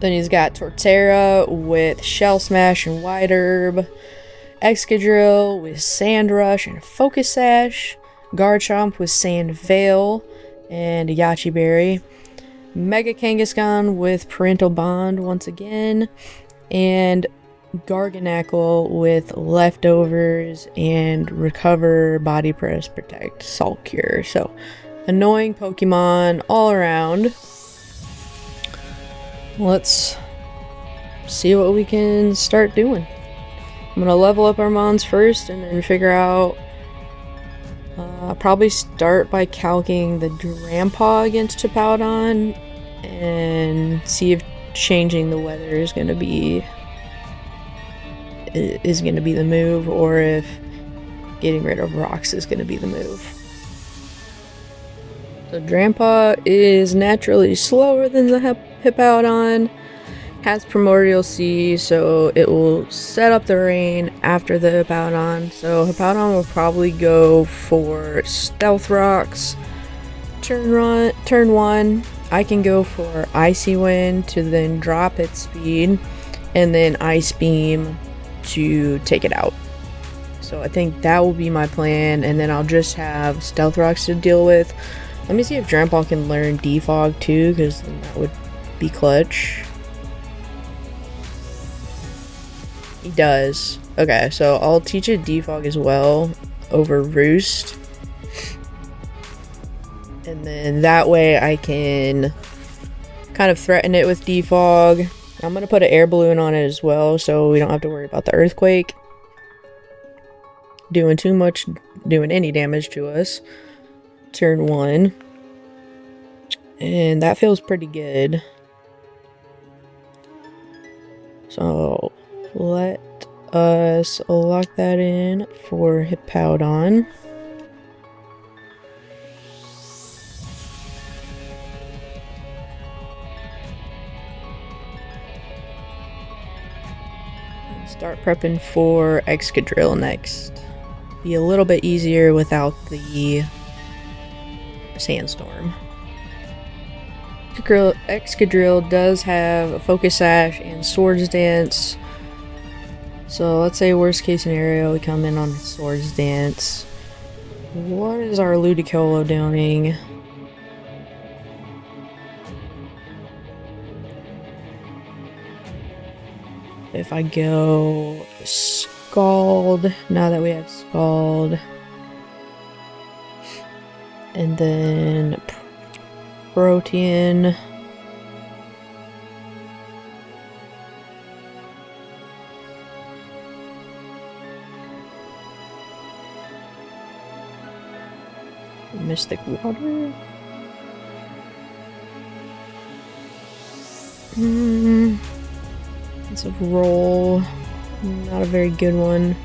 [SPEAKER 1] Then he's got Torterra with Shell Smash and Wide Herb, Excadrill with Sand Rush and Focus Sash, Garchomp with Sand Veil and Yache Berry, Mega Kangaskhan with Parental Bond once again, and Garganacl with Leftovers and Recover, Body Press, Protect, Salt Cure. So annoying Pokemon all around. Let's see what we can start doing. I'm gonna level up our Mons first and then figure out. Probably start by calcing the Drampa against Hippowdon and see if changing the weather is gonna be the move, or if getting rid of rocks is gonna be the move. So Drampa is naturally slower than the Hippowdon, has Primordial Sea, so it will set up the rain after the Hippowdon. So Hippowdon will probably go for Stealth Rocks. Turn 1, I can go for Icy Wind to then drop its speed, and then Ice Beam to take it out. So I think that will be my plan, and then I'll just have Stealth Rocks to deal with. Let me see if Drampa can learn Defog too, because that would be clutch. He does. Okay, so I'll teach it Defog as well over Roost. And then that way I can kind of threaten it with Defog. I'm going to put an air balloon on it as well, so we don't have to worry about the Earthquake doing any damage to us. Turn 1, and that feels pretty good. So let us lock that in for Hippowdon. And start prepping for Excadrill next. Be a little bit easier without the Sandstorm. Excadrill does have a Focus Sash and Swords Dance. So let's say worst case scenario, we come in on Swords Dance. What is our Ludicolo doing? If I go Scald, now that we have Scald, and then Protean. Mystic Water. It's a roll. Not a very good one.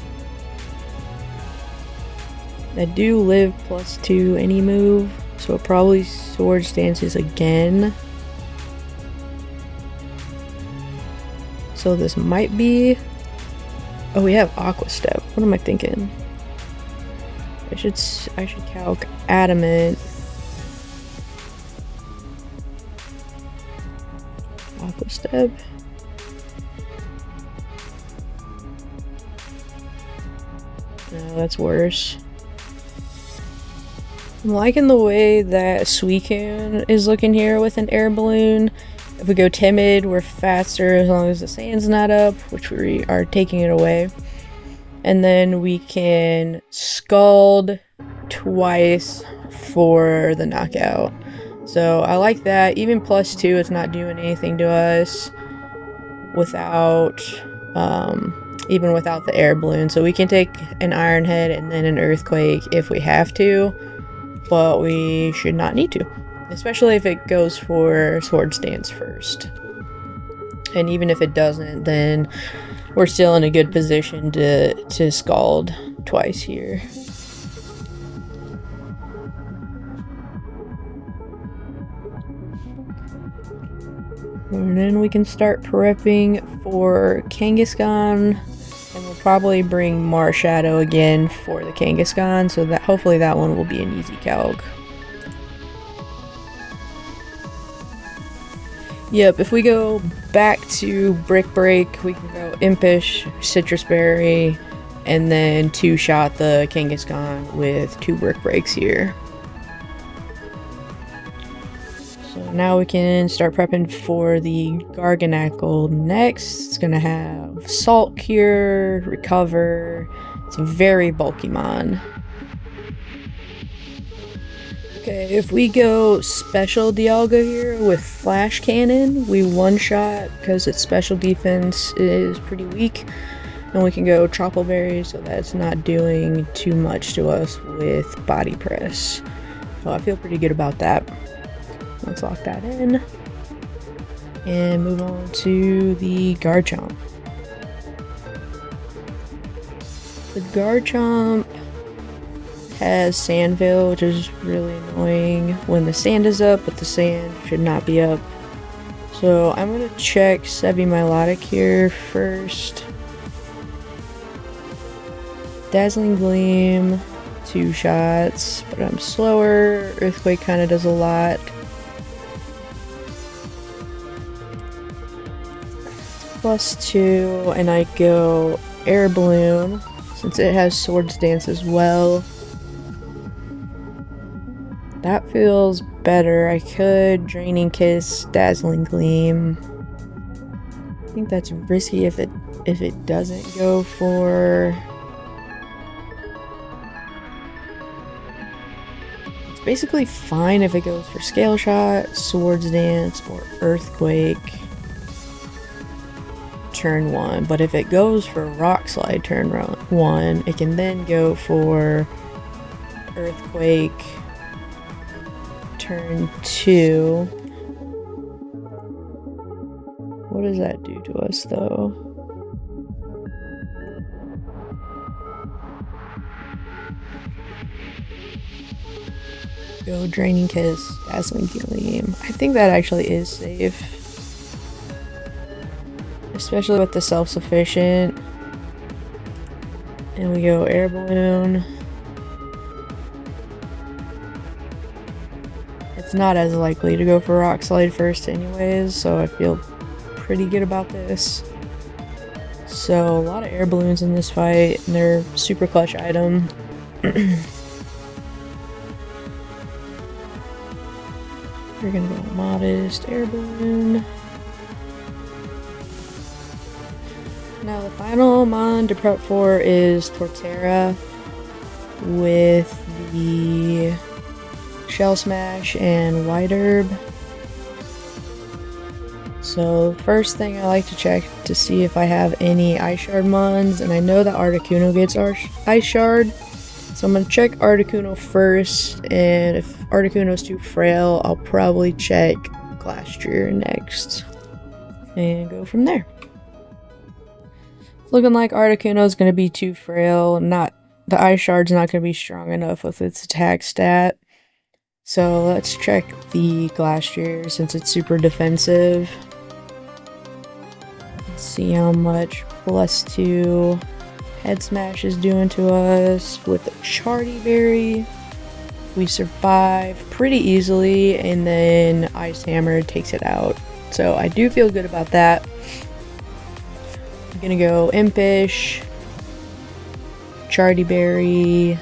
[SPEAKER 1] I do live +2 any move, so it probably Swords Dances again. So this might be... Oh, we have Aqua Step. What am I thinking? I should calc adamant. Aqua step. No, that's worse. I'm liking the way that Suicune is looking here with an air balloon. If we go timid, we're faster as long as the sand's not up, which we are taking it away. And then we can scald twice for the knockout. So I like that. Even +2, it's not doing anything to us without, even without the air balloon. So we can take an Iron Head and then an Earthquake if we have to, but we should not need to. Especially if it goes for Swords Dance first. And even if it doesn't, then we're still in a good position to scald twice here. And then we can start prepping for Kangaskhan, and we'll probably bring Marshadow again for the Kangaskhan, so that hopefully that one will be an easy calc. Yep, if we go back to Brick Break, we can go Impish, Citrus Berry, and then two-shot the Kangaskhan with 2 Brick Breaks here. So now we can start prepping for the Garganacl next. It's gonna have Salt Cure, Recover. It's a very bulky mon. Okay, if we go Special Dialga here with Flash Cannon, we one-shot because its special defense is pretty weak. And we can go Tropical Berry, so that's not doing too much to us with Body Press. So I feel pretty good about that. Let's lock that in. And move on to the Garchomp. The Garchomp has Sandville, which is really annoying when the sand is up, but the sand should not be up. So I'm going to check Semi-Milotic here first. Dazzling Gleam, 2 shots, but I'm slower. Earthquake kind of does a lot. +2, and I go Air Balloon, since it has Swords Dance as well. That feels better. I could Draining Kiss, Dazzling Gleam. I think that's risky if it doesn't go for... It's basically fine if it goes for Scale Shot, Swords Dance, or Earthquake turn 1. But if it goes for Rock Slide turn 1, it can then go for Earthquake turn 2. What does that do to us though? Go Draining Kiss, Dazzling Gleam. I think that actually is safe. Especially with the self-sufficient. And we go Air Balloon. It's not as likely to go for Rock Slide first anyways, so I feel pretty good about this. So a lot of air balloons in this fight, and they're super clutch item. We're gonna go Modest Air Balloon. Now the final mon to prep for is Torterra with the Shell Smash and White Herb. So first thing I like to check to see if I have any Ice Shard mons, and I know that Articuno gets Ice Shard, so I'm going to check Articuno first, and if Articuno's too frail, I'll probably check Glastrier next, and go from there. Looking like Articuno's going to be too frail, the Ice Shard's not going to be strong enough with its attack stat. So let's check the Glastrier since it's super defensive. Let's see how much +2 Head Smash is doing to us with a Charty Berry. We survive pretty easily, and then Ice Hammer takes it out. So I do feel good about that. I'm gonna go Impish, Charty Berry,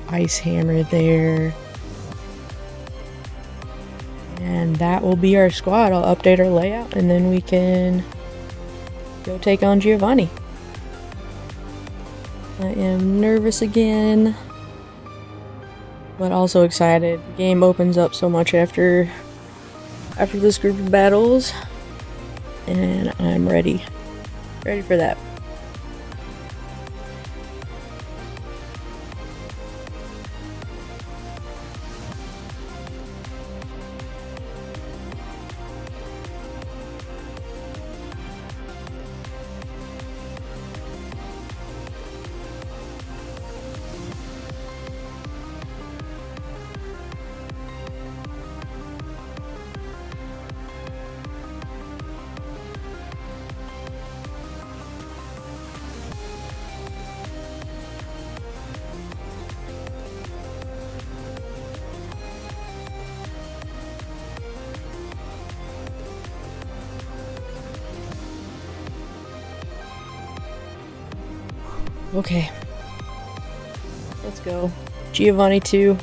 [SPEAKER 1] Ice Hammer there. And that will be our squad. I'll update our layout and then we can go take on Giovanni. I am nervous again, but also excited. The game opens up so much after this group of battles, and I'm ready for that. Okay, let's go. Giovanni 2.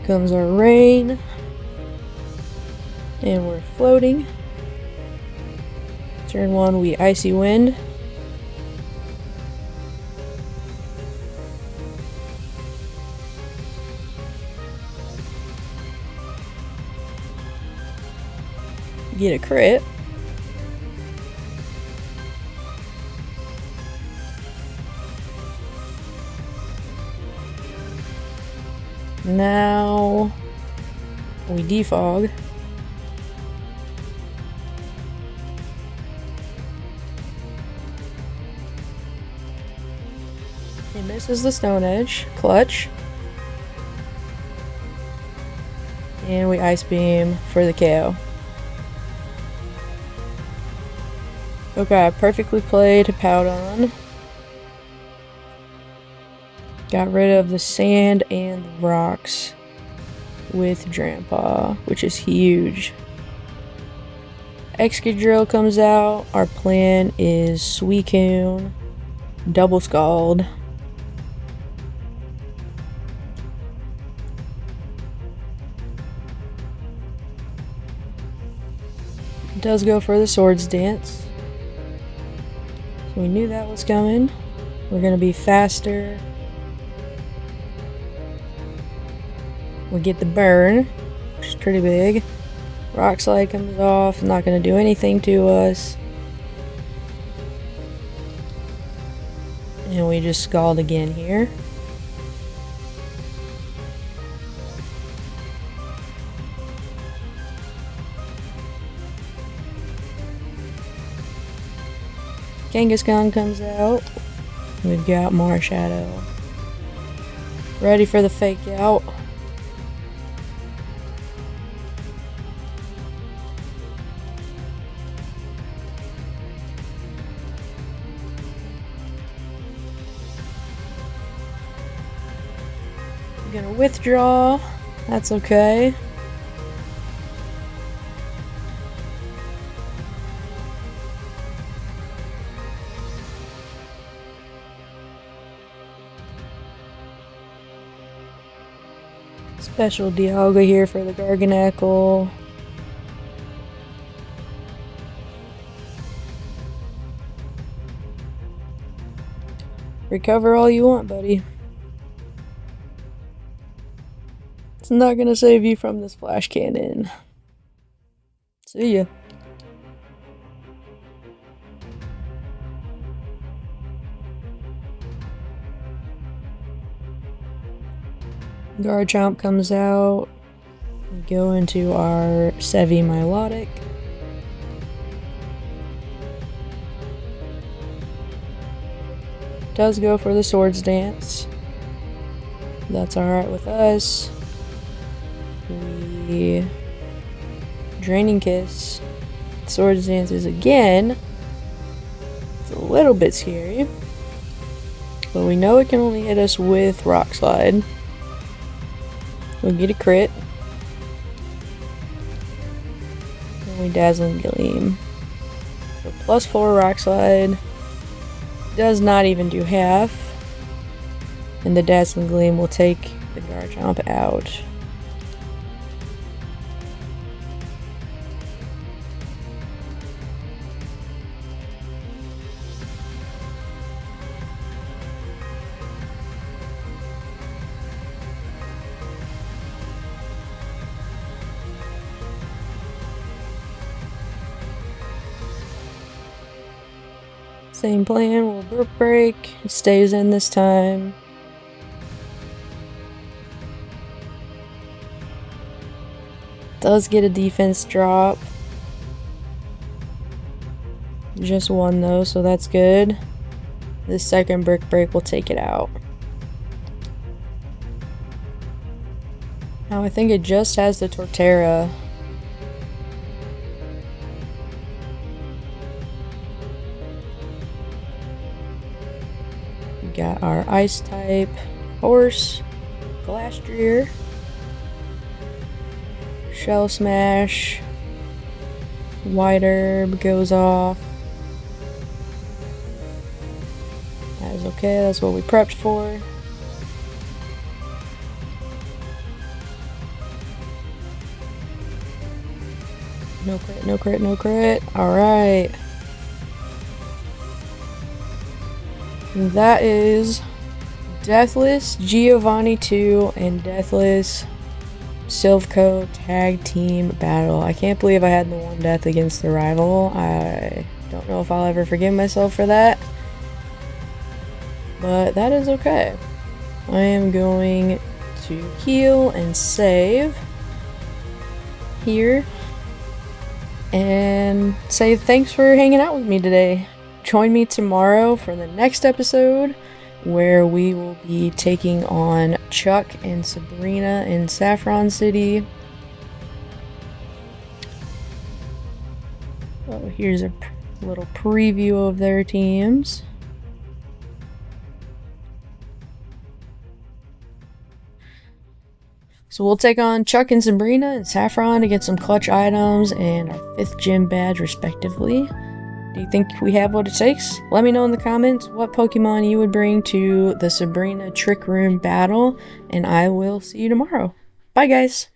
[SPEAKER 1] Comes our rain, and we're floating. Turn 1, we Icy Wind. Get a crit. Now we defog. He misses the Stone Edge. Clutch. And we Ice Beam for the KO. Okay, perfectly played Powdon. Got rid of the sand and the rocks with Drampa, which is huge. Excadrill comes out. Our plan is Suicune, Double Scald. Does go for the Swords Dance. So we knew that was coming. We're gonna be faster. We get the burn, which is pretty big. Rock Slide comes off, not going to do anything to us. And we just Scald again here. Kangaskhan comes out. We've got Marshadow. Ready for the fake out. I'm gonna withdraw. That's okay. Special Dialga here for the Garganacl. Recover all you want, buddy. It's not gonna save you from this flash cannon. See ya. Garchomp comes out. We go into our Sevi Milotic. Does go for the Swords Dance. That's alright with us. We Draining Kiss. Swords Dances again. It's a little bit scary. But we know it can only hit us with Rock Slide. We'll get a crit. And we Dazzling Gleam. So +4 Rock Slide. Does not even do half. And the Dazzling Gleam will take the Garchomp out. Same plan, we'll Burp Break. It stays in this time. Does get a defense drop. Just one though, so that's good. The second Brick Break will take it out. Now I think it just has the Torterra. We got our Ice type Horse, Glastrier, Shell Smash, White Herb goes off. That is okay, that's what we prepped for. No crit, no crit, no crit. Alright. That is Deathless Giovanni 2 and Deathless Silph Co tag team battle. I can't believe I had the one death against the rival. I don't know if I'll ever forgive myself for that. But that is okay. I am going to heal and save here. And say thanks for hanging out with me today. Join me tomorrow for the next episode, where we will be taking on Chuck and Sabrina in Saffron City. Oh, here's a little preview of their teams. So we'll take on Chuck and Sabrina in Saffron to get some clutch items and our 5th gym badge respectively. Do you think we have what it takes? Let me know in the comments what Pokemon you would bring to the Sabrina Trick Room battle, and I will see you tomorrow. Bye guys!